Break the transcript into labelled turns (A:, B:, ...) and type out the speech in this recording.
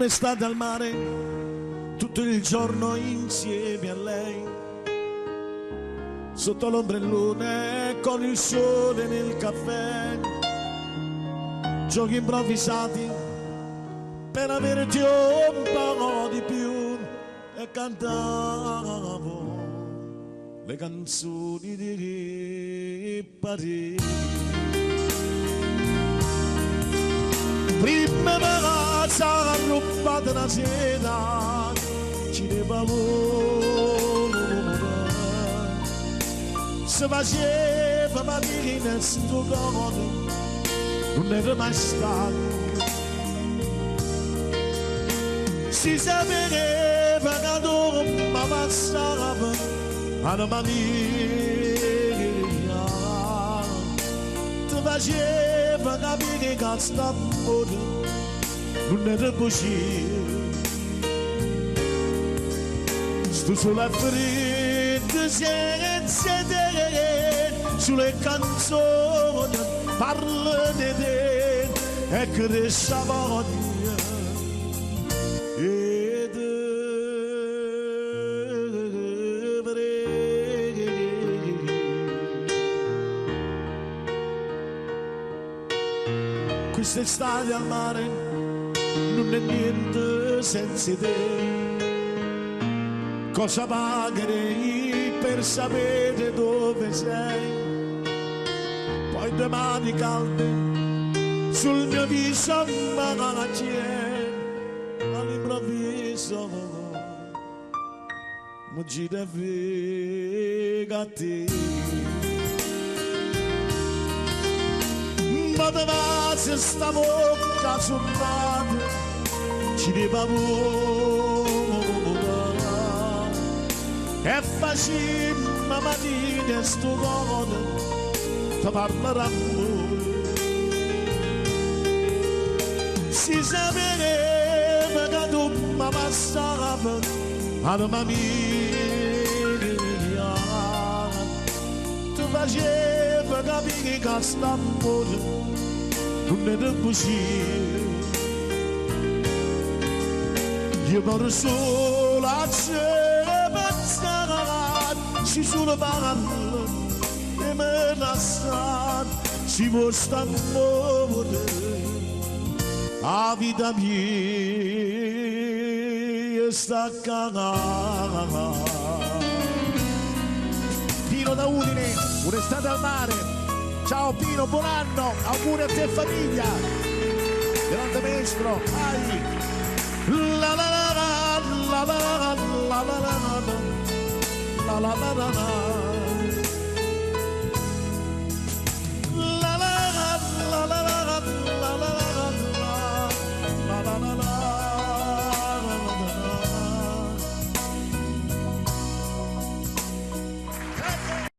A: un'estate al mare, tutto il giorno insieme a lei, sotto l'ombrellone con il sole nel caffè, giochi improvvisati per averti un po' di più, e cantavo le canzoni di Parigi. Prima ragazza rubata una sera, ci devamo, se faceva mattina in sto cuore, non era mai stato. Si sapeva che tu mi passava alla mania, ti faceva capire che sta amore non era così. Sto sulla fredda senza te, sulle canzoni parla di te e cresce la voglia. Quest'estate al mare non è niente senza te. Cosa pagherei per sapere dove sei? Poi le mani calde sul mio viso c'è, all'improvviso mi gira via a te. Ma davanti sta bocca sottata ci deve e facciamo mattina sto cuore ti parlerà amore. Si sapeva che tu mi passava alla mia, ti faceva capire che sta amore non era così. Io vorrei solo a te pensare, si sono parole e me lasciare, si vuole sta amore, la vita mia sta cagata.
B: Pino da Udine, un'estate al mare. Ciao Pino, buon anno, auguri a te e famiglia. Grande maestro, vai.
A: La la la la la la la la la la la la la la la.